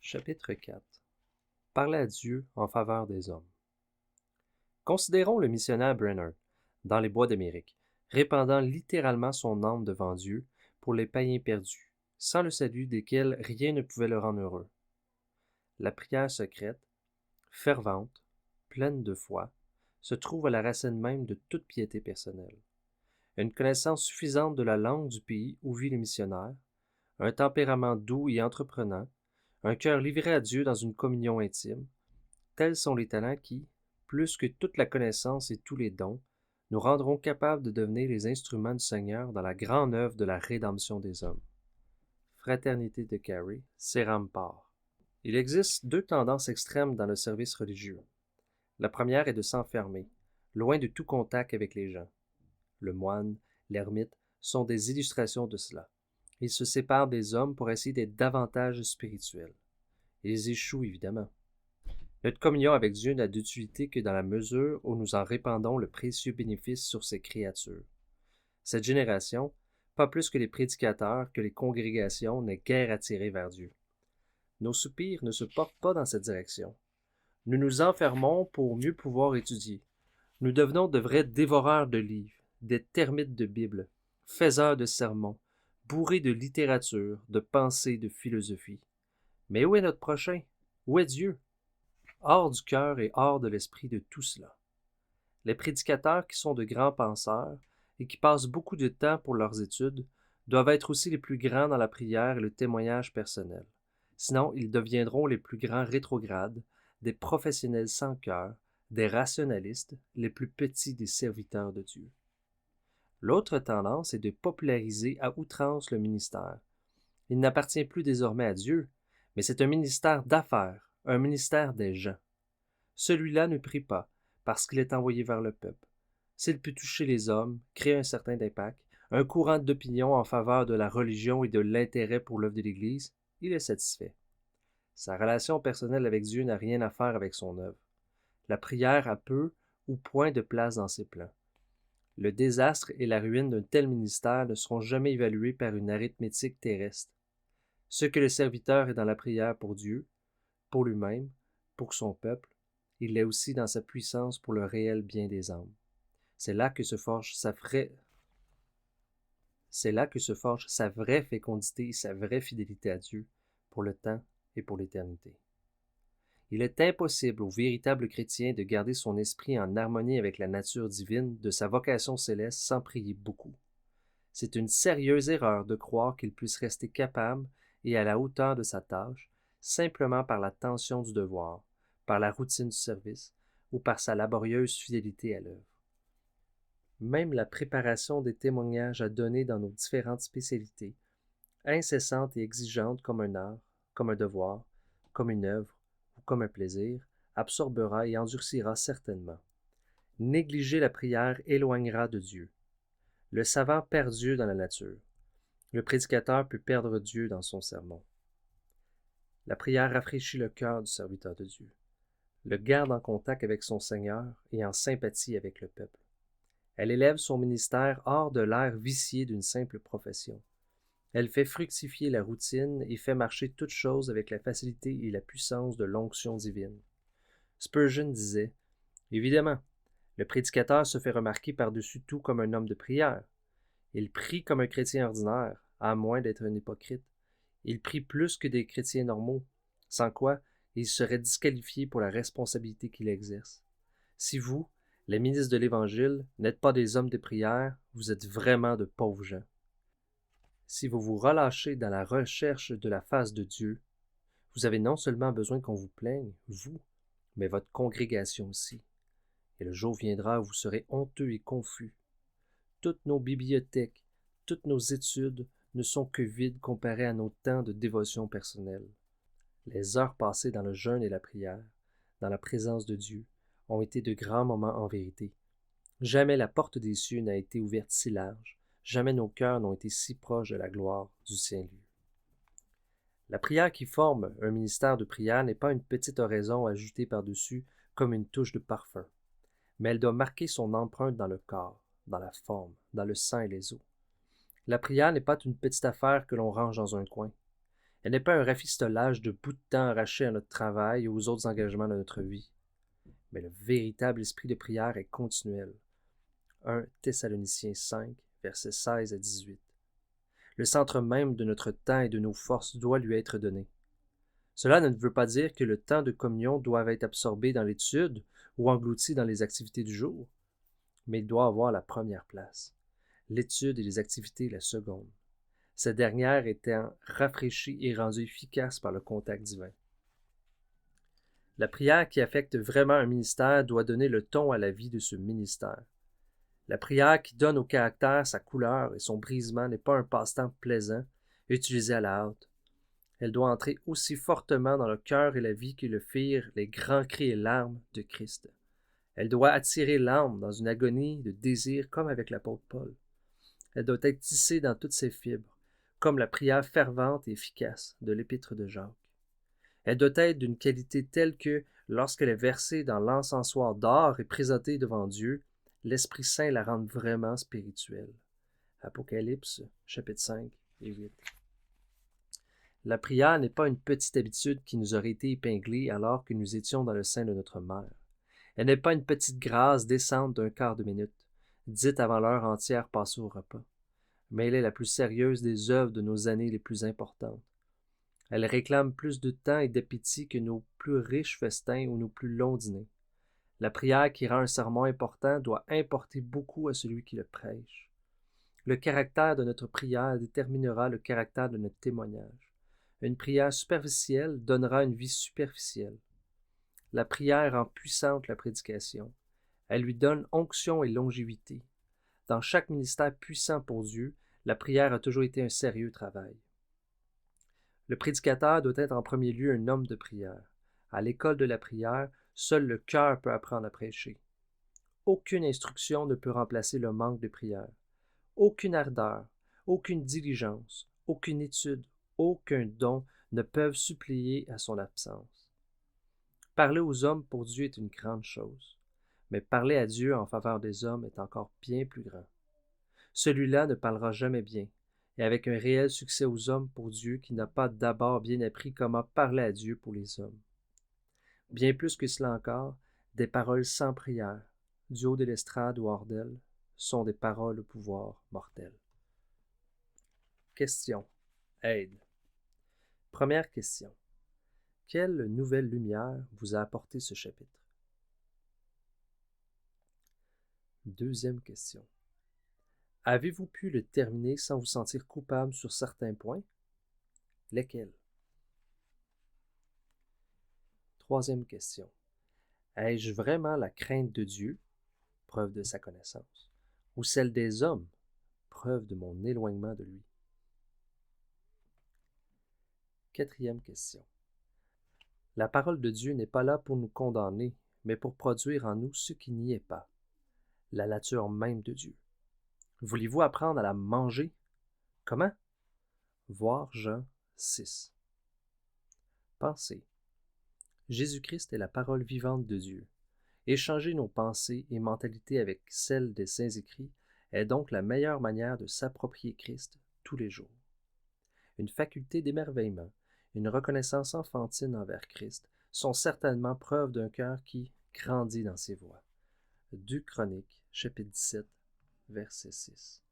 Chapitre 4. Parler à Dieu en faveur des hommes. Considérons le missionnaire Brenner, dans les bois d'Amérique, répandant littéralement son âme devant Dieu pour les païens perdus, sans le salut desquels rien ne pouvait le rendre heureux. La prière secrète, fervente, pleine de foi, se trouve à la racine même de toute piété personnelle. Une connaissance suffisante de la langue du pays où vit le missionnaire, un tempérament doux et entreprenant, un cœur livré à Dieu dans une communion intime, tels sont les talents qui, plus que toute la connaissance et tous les dons, nous rendront capables de devenir les instruments du Seigneur dans la grande œuvre de la rédemption des hommes. Fraternité de Carey, Serampar. Il existe deux tendances extrêmes dans le service religieux. La première est de s'enfermer, loin de tout contact avec les gens. Le moine, l'ermite sont des illustrations de cela. Ils se séparent des hommes pour essayer d'être davantage spirituels. Ils échouent évidemment. Notre communion avec Dieu n'a d'utilité que dans la mesure où nous en répandons le précieux bénéfice sur ses créatures. Cette génération, pas plus que les prédicateurs, que les congrégations, n'est guère attirée vers Dieu. Nos soupirs ne se portent pas dans cette direction. Nous nous enfermons pour mieux pouvoir étudier. Nous devenons de vrais dévoreurs de livres, des termites de Bible, faiseurs de sermons, bourrés de littérature, de pensée, de philosophie. Mais où est notre prochain? Où est Dieu? Hors du cœur et hors de l'esprit de tout cela. Les prédicateurs qui sont de grands penseurs et qui passent beaucoup de temps pour leurs études doivent être aussi les plus grands dans la prière et le témoignage personnel. Sinon, ils deviendront les plus grands rétrogrades, des professionnels sans cœur, des rationalistes, les plus petits des serviteurs de Dieu. L'autre tendance est de populariser à outrance le ministère. Il n'appartient plus désormais à Dieu, mais c'est un ministère d'affaires, un ministère des gens. Celui-là ne prie pas, parce qu'il est envoyé vers le peuple. S'il peut toucher les hommes, créer un certain impact, un courant d'opinion en faveur de la religion et de l'intérêt pour l'œuvre de l'Église, il est satisfait. Sa relation personnelle avec Dieu n'a rien à faire avec son œuvre. La prière a peu ou point de place dans ses plans. Le désastre et la ruine d'un tel ministère ne seront jamais évalués par une arithmétique terrestre. Ce que le serviteur est dans la prière pour Dieu, pour lui-même, pour son peuple, il l'est aussi dans sa puissance pour le réel bien des âmes. C'est là que se forge sa vraie fécondité et sa vraie fidélité à Dieu, pour le temps et pour l'éternité. Il est impossible au véritable chrétien de garder son esprit en harmonie avec la nature divine de sa vocation céleste sans prier beaucoup. C'est une sérieuse erreur de croire qu'il puisse rester capable et à la hauteur de sa tâche, simplement par la tension du devoir, par la routine du service ou par sa laborieuse fidélité à l'œuvre. Même la préparation des témoignages à donner dans nos différentes spécialités, incessante et exigeante comme un art, comme un devoir, comme une œuvre ou comme un plaisir, absorbera et endurcira certainement. Négliger la prière éloignera de Dieu. Le savant perd Dieu dans la nature. Le prédicateur peut perdre Dieu dans son sermon. La prière rafraîchit le cœur du serviteur de Dieu, le garde en contact avec son Seigneur et en sympathie avec le peuple. Elle élève son ministère hors de l'air vicié d'une simple profession. Elle fait fructifier la routine et fait marcher toutes choses avec la facilité et la puissance de l'onction divine. Spurgeon disait « Évidemment, le prédicateur se fait remarquer par-dessus tout comme un homme de prière. Il prie comme un chrétien ordinaire, à moins d'être un hypocrite. Il prie plus que des chrétiens normaux, sans quoi il serait disqualifié pour la responsabilité qu'il exerce. Si vous, les ministres de l'Évangile, n'êtes pas des hommes de prière, vous êtes vraiment de pauvres gens. Si vous vous relâchez dans la recherche de la face de Dieu, vous avez non seulement besoin qu'on vous plaigne, vous, mais votre congrégation aussi. Et le jour viendra où vous serez honteux et confus. Toutes nos bibliothèques, toutes nos études ne sont que vides comparées à nos temps de dévotion personnelle. Les heures passées dans le jeûne et la prière, dans la présence de Dieu, ont été de grands moments en vérité. Jamais la porte des cieux n'a été ouverte si large, jamais nos cœurs n'ont été si proches de la gloire du Saint-Lieu. La prière qui forme un ministère de prière n'est pas une petite oraison ajoutée par-dessus comme une touche de parfum, mais elle doit marquer son empreinte dans le corps, dans la forme, dans le sang et les os. La prière n'est pas une petite affaire que l'on range dans un coin. Elle n'est pas un rafistolage de bout de temps arraché à notre travail et aux autres engagements de notre vie, mais le véritable esprit de prière est continuel. 1 Thessaloniciens 5, versets 16 à 18. Le centre même de notre temps et de nos forces doit lui être donné. Cela ne veut pas dire que le temps de communion doit être absorbé dans l'étude ou englouti dans les activités du jour, mais il doit avoir la première place, l'étude et les activités la seconde, cette dernière étant rafraîchie et rendue efficace par le contact divin. La prière qui affecte vraiment un ministère doit donner le ton à la vie de ce ministère. La prière qui donne au caractère sa couleur et son brisement n'est pas un passe-temps plaisant, utilisé à la hâte. Elle doit entrer aussi fortement dans le cœur et la vie que le firent les grands cris et larmes de Christ. Elle doit attirer l'âme dans une agonie de désir comme avec l'apôtre Paul. Elle doit être tissée dans toutes ses fibres, comme la prière fervente et efficace de l'épître de Jacques. Elle doit être d'une qualité telle que, lorsqu'elle est versée dans l'encensoir d'or et présentée devant Dieu, l'Esprit Saint la rende vraiment spirituelle. Apocalypse, chapitre 5 et 8. La prière n'est pas une petite habitude qui nous aurait été épinglée alors que nous étions dans le sein de notre mère. Elle n'est pas une petite grâce décente d'un quart de minute, dite avant l'heure entière passée au repas, mais elle est la plus sérieuse des œuvres de nos années les plus importantes. Elle réclame plus de temps et d'appétit que nos plus riches festins ou nos plus longs dîners. La prière qui rend un sermon important doit importer beaucoup à celui qui le prêche. Le caractère de notre prière déterminera le caractère de notre témoignage. Une prière superficielle donnera une vie superficielle. La prière rend puissante la prédication. Elle lui donne onction et longévité. Dans chaque ministère puissant pour Dieu, la prière a toujours été un sérieux travail. Le prédicateur doit être en premier lieu un homme de prière. À l'école de la prière, seul le cœur peut apprendre à prêcher. Aucune instruction ne peut remplacer le manque de prière. Aucune ardeur, aucune diligence, aucune étude, aucun don ne peuvent suppléer à son absence. Parler aux hommes pour Dieu est une grande chose, mais parler à Dieu en faveur des hommes est encore bien plus grand. Celui-là ne parlera jamais bien, et avec un réel succès aux hommes pour Dieu qui n'a pas d'abord bien appris comment parler à Dieu pour les hommes. Bien plus que cela encore, des paroles sans prière, du haut de l'estrade ou hors d'elle, sont des paroles au pouvoir mortel. Question. Aide. Première question. Quelle nouvelle lumière vous a apporté ce chapitre? Deuxième question. Avez-vous pu le terminer sans vous sentir coupable sur certains points? Lesquels? Troisième question. Ai-je vraiment la crainte de Dieu, preuve de sa connaissance, ou celle des hommes, preuve de mon éloignement de lui? Quatrième question. La parole de Dieu n'est pas là pour nous condamner, mais pour produire en nous ce qui n'y est pas, la nature même de Dieu. Voulez-vous apprendre à la manger? Comment? Voir Jean 6. Pensez. Jésus-Christ est la parole vivante de Dieu. Échanger nos pensées et mentalités avec celles des Saints Écrits est donc la meilleure manière de s'approprier Christ tous les jours. Une faculté d'émerveillement, une reconnaissance enfantine envers Christ sont certainement preuves d'un cœur qui grandit dans ses voies. 2 Chroniques, chapitre 17, verset 6.